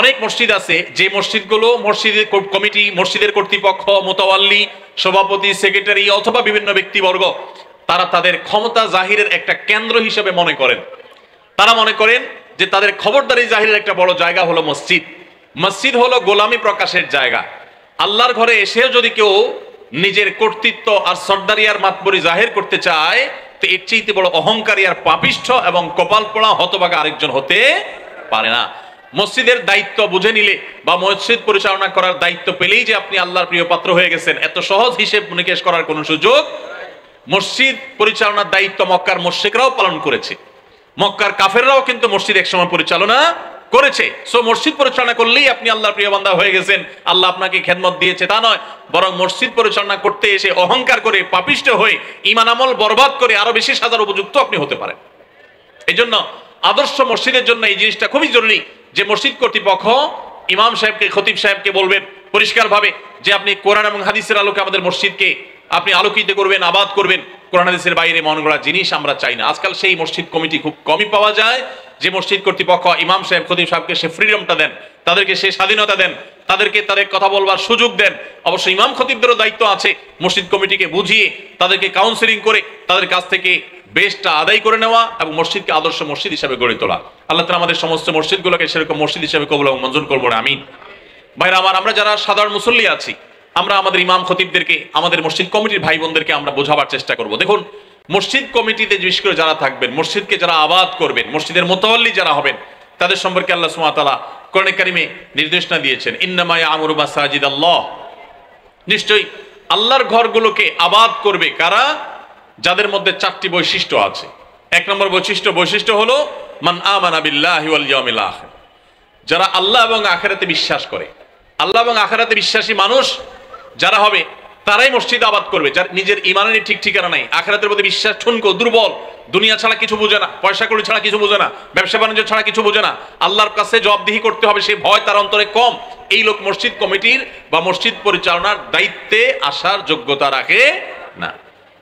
অনেক মসজিদ আছে যে মসজিদগুলো মসজিদের কমিটি, মসজিদের কর্তৃপক্ষ, মুতাওয়াল্লি, সভাপতি, সেক্রেটারি অথবা বিভিন্ন ব্যক্তিবর্গ, তারা তাদের ক্ষমতা জাহিরের একটা কেন্দ্র হিসেবে মনে করেন। তারা মনে করেন যে তাদের খবরদারি জাহিরের একটা বড় জায়গা হলো মসজিদ। মসজিদ হলো গোলামি প্রকাশের জায়গা। আল্লাহর ঘরে এসেও যদি কেউ নিজের কর্তৃত্ব আর সর্দারি আর মাতবরি জাহির করতে চায়, তো এর চেয়ে বড় অহংকারী আর পাপিষ্ঠ এবং কপাল পোড়া হতভাগা আরেকজন হতে পারে না। মসজিদের দায়িত্ব বুঝে নিলে বা মসজিদ পরিচালনা করার দায়িত্ব পেলেই যে আপনি আল্লাহর প্রিয় পাত্র হয়ে গেছেন, এত সহজ হিসেব নিকেশ করার কোনো সুযোগ। মসজিদ পরিচালনার দায়িত্ব মক্কার মুশরিকরাও পালন করেছে, মক্কার কাফেররাও কিন্তু মসজিদ একসময় পরিচালনা করেছে। সো মসজিদ পরিচালনা করলেই আপনি আল্লাহর প্রিয় বান্দা হয়ে গেছেন, আল্লাহ আপনাকে খেদমত দিয়েছে তা নয়, বরং মসজিদ পরিচালনা করতে এসে অহংকার করে পাপিষ্ঠ হয়ে ঈমান আমল বরবাদ করে আরো বেশি সাজার উপযুক্ত আপনি হতে পারেন। এই জন্য আদর্শ মসজিদের জন্য এই জিনিসটা খুবই জরুরি যে মসজিদ কর্তৃপক্ষ ইমাম সাহেবকে, খতিব সাহেবকে বলবেন পরিষ্কারভাবে যে আপনি কোরআন এবং হাদিসের আলোকে আমাদের মসজিদকে আপনি আলোকিত করবেন, আবাদ করবেন। কোরআন হাদিসের বাইরে মন গড়া জিনিস আমরা চাই না। আজকাল সেই মসজিদ কমিটি খুব কমই পাওয়া যায় যে মসজিদ কর্তৃপক্ষ ইমাম সাহেব, খতিব সাহেবকে সে ফ্রিডমটা দেন, তাদেরকে সে স্বাধীনতা দেন, তাদেরকে তাদের কথা বলবার সুযোগ দেন। অবশ্য ইমাম খতিবদেরও দায়িত্ব আছে মসজিদ কমিটিকে বুঝিয়ে তাদেরকে কাউন্সিলিং করে তাদের কাছ থেকে বেশটা আদায় করে নেওয়া এবং মসজিদকে আদর্শ মসজিদ হিসেবে গড়ে তোলা। আল্লাহ তাআলা আমাদের সমস্ত মসজিদগুলোকে সেরকম মসজিদ হিসেবে কবুল এবং মঞ্জুর করবো না, আমিন। ভাইরা আমার, আমরা যারা সাধারণ মুসল্লি আছি, আমরা আমাদের ইমাম খতিবদেরকে, আমাদের মসজিদ কমিটির ভাই বোনদেরকে আমরা বোঝাবার চেষ্টা করব। দেখুন, মসজিদ কমিটিতে বিশেষ করে যারা থাকবেন, মসজিদকে যারা আবাদ করবেন, মসজিদের মুতাওয়াল্লি যারা হবেন, তাদের সম্পর্কে আল্লাহ সুবহানাহু ওয়া তাআলা কোরআনে কারিমে নির্দেশনা দিয়েছেন, ইন্নামা ইয়া'মুরু মাসাজিদাল্লাহ, নিশ্চয়ই আল্লাহর ঘরগুলোকে আবাদ করবে কারা? যাদের মধ্যে চারটি বৈশিষ্ট্য আছে। এক নম্বর বৈশিষ্ট্য হলো মান আমানা বিল্লাহি ওয়াল ইয়াউমিল আখির, যারা আল্লাহ এবং আখিরাতে বিশ্বাস করে। আল্লাহ এবং আখিরাতে বিশ্বাসী মানুষ যারা হবে তারাই মসজিদ আবাদ করবে। যার নিজের ইমানের ঠিক ঠিকানা নাই, আখিরাতের প্রতি বিশ্বাস ঠুনকো, দুর্বল, দুনিয়া ছাড়া কিছু বোঝে না, পয়সা কড়ি ছাড়া কিছু বোঝে না, ব্যবসা বাণিজ্য ছাড়া কিছু বোঝে না, আল্লাহর কাছে জবাবদিহি করতে হবে সেই ভয় তার অন্তরে কম, এই লোক মসজিদ কমিটির বা মসজিদ পরিচালনার দায়িত্বে আসার যোগ্যতা রাখে না।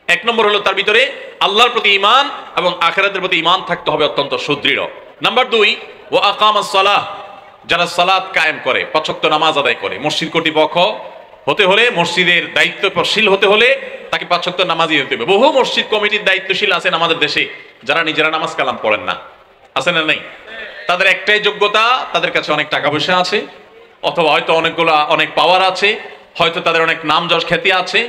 এক নম্বর হলো তার ভিতরে আল্লাহর প্রতি ঈমান এবং আখিরাতের প্রতি ঈমান থাকতে হবে অত্যন্ত সুদৃঢ়। নাম্বার 2, ওয়া আকামাস সালাহ, যারা সালাত কায়েম করে, 5 ওয়াক্ত নামাজ আদায় করে। মসজিদ কর্তৃপক্ষ হতে হলে, মসজিদের দায়িত্বশীল হতে হলে তাকে 5 ওয়াক্ত নামাজই হতে হবে। বহু মসজিদ কমিটির দায়িত্বশীল আছেন আমাদের দেশে যারা নিজেরা নামাজ কালাম পড়েন না, আছে না নাই? তাদের একটাই যোগ্যতা, তাদের কাছে অনেক টাকা পয়সা আছে, অথবা হয়তো অনেক পাওয়ার আছে, হয়তো তাদের অনেক নাম যশ খ্যাতি আছে,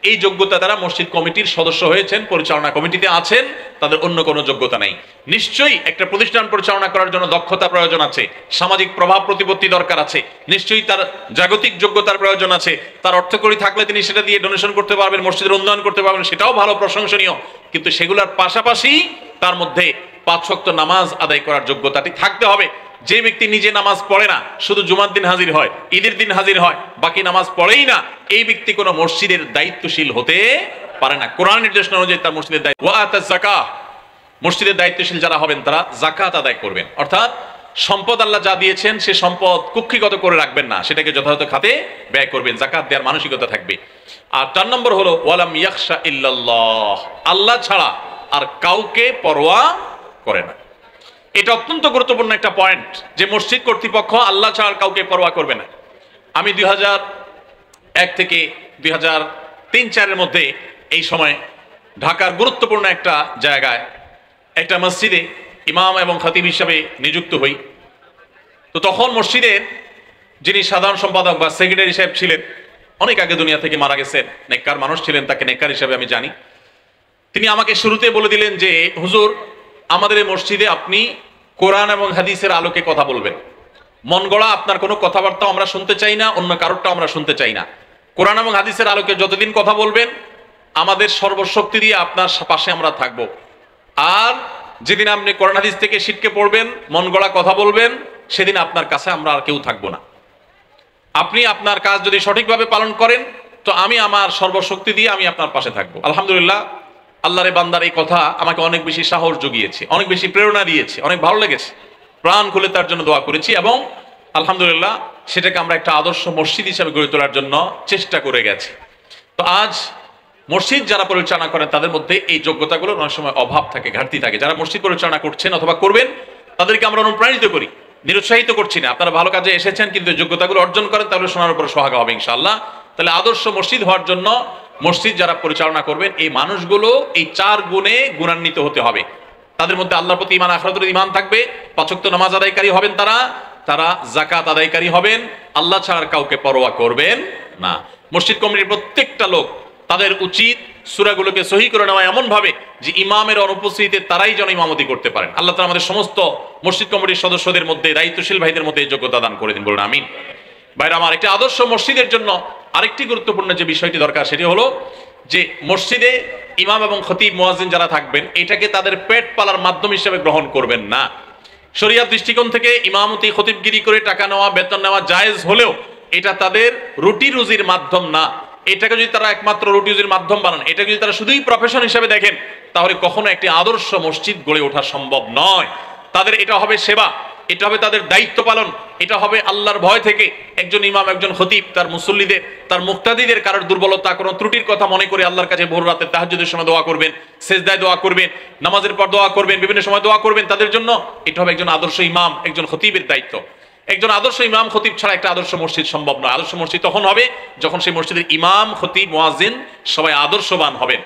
এই যোগ্যতা তারা মসজিদ কমিটির সদস্য হয়েছেন, পরিচালনা কমিটিতে আছেন, তাদের অন্য কোনো যোগ্যতা নেই। নিশ্চয়ই একটা প্রতিষ্ঠান পরিচালনা করার জন্য দক্ষতা প্রয়োজন আছে, সামাজিক প্রভাব প্রতিপত্তি দরকার আছে, নিশ্চয়ই তার জাগতিক যোগ্যতার প্রয়োজন আছে। তার অর্থকড়ি থাকলে তিনি সেটা দিয়ে ডোনেশন করতে পারবেন, মসজিদের উন্নয়ন করতে পারবেন, সেটাও ভালো, প্রশংসনীয়। কিন্তু সেগুলোর পাশাপাশি তার মধ্যে 5 ওয়াক্ত নামাজ আদায় করার যোগ্যতাটি থাকতে হবে। যে ব্যক্তি নিজে নামাজ পড়ে না, শুধু জুমার দিন হাজির হয়, ঈদের দিন হাজির হয়, বাকি নামাজ পড়েই না, এই ব্যক্তি কোনো মসজিদের দায়িত্বশীল হতে পারে না। কোরআন নির্দেশনা অনুযায়ী তার মসজিদের দায়িত্ব। ওয়া আতাজ যাকাহ, মসজিদের দায়িত্বশীল যারা হবেন তারা যাকাত আদায় করবেন, অর্থাৎ সম্পদ আল্লাহ যা দিয়েছেন সে সম্পদ কুক্ষিগত করে রাখবেন না, সেটাকে যথাযথ খাতে ব্যয় করবেন, যাকাত দেওয়ার মানসিকতা থাকবে। আর 4 নম্বর হলো ওয়ালাম ইয়াখশা ইল্লাল্লাহ, আল্লাহ ছাড়া আর কাউকে পরোয়া করে না। এটা অত্যন্ত গুরুত্বপূর্ণ একটা পয়েন্ট যে মসজিদ কর্তৃপক্ষ আল্লাহ ছাড়া কাউকে পরোয়া করবে না। আমি 2001 থেকে 2003-04-এর মধ্যে এই সময় ঢাকার গুরুত্বপূর্ণ একটা জায়গায় একটা মসজিদে ইমাম এবং খতিব হিসাবে নিযুক্ত হই। তো তখন মসজিদের যিনি সাধারণ সম্পাদক বা সেক্রেটারি সাহেব ছিলেন, অনেক আগে দুনিয়া থেকে মারা গেছেন, নেককার মানুষ ছিলেন, তাকে নেককার হিসাবে আমি জানি। তিনি আমাকে শুরুতে বলে দিলেন যে হুজুর, আমাদের এই মসজিদে আপনি কোরআন এবং হাদিসের আলোকে কথা বলবেন, মন গড়া আপনার কোনো কথাবার্তা আমরা শুনতে চাই না, অন্য কারোরটা আমরা শুনতে চাই না। কোরআন এবং হাদিসের আলোকে যতদিন কথা বলবেন আমাদের সর্বশক্তি দিয়ে আপনার পাশে আমরা থাকব। আর যেদিন আপনি কোরআন হাদিস থেকে শিটকে পড়বেন, মন গড়া কথা বলবেন, সেদিন আপনার কাছে আমরা আর কেউ থাকবো না। আপনি আপনার কাজ যদি সঠিকভাবে পালন করেন তো আমি আমার সর্বশক্তি দিয়ে আমি আপনার পাশে থাকবো। আলহামদুলিল্লাহ, আল্লাহরে বান্দার এই কথা আমাকে অনেক বেশি সাহস জুগিয়েছে, অনেক বেশি প্রেরণা দিয়েছে, অনেক ভালো লেগেছে, প্রাণ খুলে তার জন্য দোয়া করেছি এবং আলহামদুলিল্লাহ সেটাকে আমরা একটা আদর্শ মসজিদ হিসাবে গড়ে তোলার জন্য চেষ্টা করে গেছি। তো আজ মসজিদ যারা পরিচালনা করেন তাদের মধ্যে এই যোগ্যতাগুলোর অনেক সময় অভাব থাকে, ঘাটতি থাকে। যারা মসজিদ পরিচালনা করছেন অথবা করবেন তাদেরকে আমরা অনুপ্রাণিত করি, নিরুৎসাহিত করছি না। আপনারা ভালো কাজে এসেছেন, কিন্তু যোগ্যতাগুলো অর্জন করেন, তাহলে সোনার উপর সোহাগা হবে ইনশাআল্লাহ। তাহলে আদর্শ মসজিদ হওয়ার জন্য মসজিদ যারা পরিচালনা করবেন এই মানুষগুলো এই 4 গুণে গুণান্বিত হতে হবে। তাদের মধ্যে আল্লাহর প্রতি ঈমান, আখিরাতের ঈমান থাকবে, 5 ওয়াক্ত নামাজ আদায়কারী হবেন, তারা যাকাত আদায়কারী হবেন, আল্লাহ ছাড়া কাউকে পরোয়া করবেন না। মসজিদ কমিটির প্রত্যেকটা লোক তাদের উচিত সূরাগুলোকে সহি করে নেওয়া এমন ভাবে যে ইমামের অনুপস্থিতিতে তারাই যেন ইমামতি করতে পারেন। আল্লাহ তাআলা আমাদের সমস্ত মসজিদ কমিটির সদস্যদের মধ্যে, দায়িত্বশীল ভাইদের মধ্যে এই যোগ্যতা দান করে দিন, বলুন আমিন। ভাইরা আমার, একটি আদর্শ মসজিদের জন্য আরেকটি গুরুত্বপূর্ণ যে বিষয়টি দরকার সেটি হলো যে মসজিদে ইমাম এবং খতিব মুয়াজ্জিন যারা থাকবেন এটাকে তাদের পেট পালার মাধ্যম হিসেবে গ্রহণ করবেন না। শরিয়াত দৃষ্টিকোণ থেকে ইমামতি খতিবগিরি করে টাকা নেওয়া, বেতন নেওয়া জায়েজ হলেও এটা তাদের রুটি রুজির মাধ্যম না। এটাকে যদি তারা একমাত্র রুটি রুজির মাধ্যম বানান, এটাকে যদি তারা শুধুই প্রফেশন হিসেবে দেখেন, তাহলে কখনো একটি আদর্শ মসজিদ গড়ে ওঠা সম্ভব নয়। তাদের এটা হবে সেবা, এটা হবে তাদের দায়িত্ব পালন, এটা হবে আল্লাহর ভয় থেকে একজন ইমাম, একজন খতিব তার মুসল্লিদের, তার মুক্তাদিদের কারোর দুর্বলতা, কোনো ত্রুটির কথা মনে করে আল্লাহর কাছে ভোর রাতে তাহাজ্জুদের সময় দোয়া করবেন, সেজদায় দোয়া করবেন, নামাজের পর দোয়া করবেন, বিভিন্ন সময় দোয়া করবেন তাদের জন্য। এটা হবে একজন আদর্শ ইমাম, একজন খতিবের দায়িত্ব। একজন আদর্শ ইমাম খতিব ছাড়া একটা আদর্শ মসজিদ সম্ভব নয়। আদর্শ মসজিদ তখন হবে যখন সেই মসজিদের ইমাম, খতিব, মুয়াজ্জিন সবাই আদর্শবান হবেন।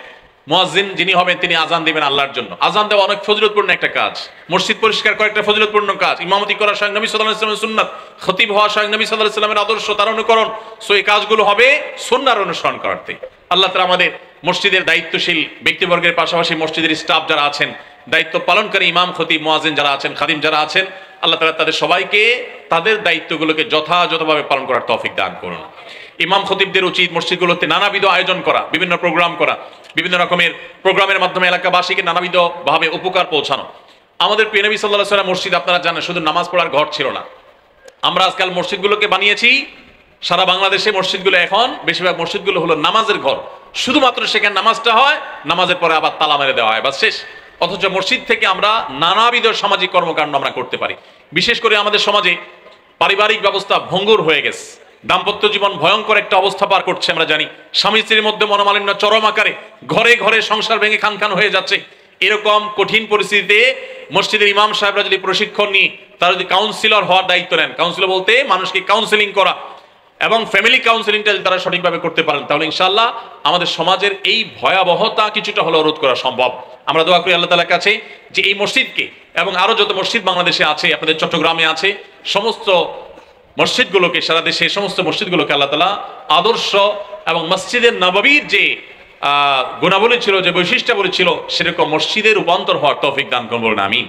মুয়াজ্জিন যিনি হবেন তিনি আজান দিবেন আল্লাহর জন্য। আজান দেওয়া অনেক ফজিলতপূর্ণ একটা কাজ, মসজিদ পরিষ্কার করা একটা ফজিলতপূর্ণ কাজ, ইমামতি করা স্বয়ং নবী সাল্লাল্লাহু আলাইহি ওয়াসাল্লামের সুন্নাত, খতিব হওয়া স্বয়ং নবী সাল্লাল্লাহু আলাইহি ওয়াসাল্লামের আদর্শ, তার অনুকরণ। সো এই কাজগুলো হবে সুন্নাহর অনুসরণ করাতে। আল্লাহ তাআলা আমাদের মসজিদের দায়িত্বশীল ব্যক্তিবর্গের পাশাপাশি মসজিদের স্টাফ যারা আছেন, দায়িত্ব পালনকারী ইমাম, খতিব, মুয়াজ্জিন যারা আছেন, খাদিম যারা আছেন, আল্লাহ তাআলা তাদের সবাইকে তাদের দায়িত্বগুলোকে যথাযথভাবে পালন করার তৌফিক দান করুন। ইমাম খতিবদের উচিত মসজিদগুলোতে নানাবিধ আয়োজন করা, বিভিন্ন প্রোগ্রাম করা, বিভিন্ন রকমের প্রোগ্রামের মাধ্যমে এলাকাবাসীকে নানাবিধ ভাবে উপকার পৌঁছানো। আমাদের প্রিয় নবী সাল্লাল্লাহু আলাইহি ওয়াসাল্লাম মসজিদ আপনারা জানেন শুধু নামাজ পড়ার ঘর ছিল না। আমরা আজকাল মসজিদগুলোকে বানিয়েছি, সারা বাংলাদেশে মসজিদগুলো এখন বেশিরভাগ মসজিদগুলো হলো নামাজের ঘর। শুধুমাত্র সেখানে নামাজটা হয়, নামাজের পরে আবার তালা মেরে দেওয়া হয়, বাস শেষ। অথচ মসজিদ থেকে আমরা নানাবিধ সামাজিক কর্মকাণ্ড আমরা করতে পারি। বিশেষ করে আমাদের সমাজে পারিবারিক ব্যবস্থা ভঙ্গুর হয়ে গেছে, দাম্পত্য জীবন ভয়ঙ্কর একটা অবস্থা পার করছে। আমরা জানি স্বামী স্ত্রীর মধ্যে মনোমালিন্য চরম আকারে, ঘরে ঘরে সংসার ভেঙে খান খান হয়ে যাচ্ছে। এরকম কঠিন পরিস্থিতিতে মসজিদের ইমাম সাহেবরা যদি প্রশিক্ষণ নিয়ে তারা যদি কাউন্সিলর হওয়ার দায়িত্ব নেন, কাউন্সিলর বলতে মানুষকে কাউন্সিলিং করা, এবং ফ্যামিলি কাউন্সিলিংটা যদি তারা সঠিকভাবে করতে পারেন, তাহলে ইনশাআল্লাহ আমাদের সমাজের এই ভয়াবহতা কিছুটা হলেও রোধ করা সম্ভব। আমরা দোয়া করি আল্লাহ তাআলার কাছে যে এই মসজিদকে এবং আরো যত মসজিদ বাংলাদেশে আছে, আপনাদের চট্টগ্রামে আছে, সমস্ত মসজিদগুলোকে, সারা দেশে সমস্ত মসজিদগুলোকে আল্লাহ তাআলা আদর্শ এবং মসজিদের নববীর যে গুণাবলী ছিল, যে বৈশিষ্ট্যাবলী ছিল, সেরকম মসজিদের রূপান্তর হওয়ার তৌফিক দান করুন, বলুন আমিন।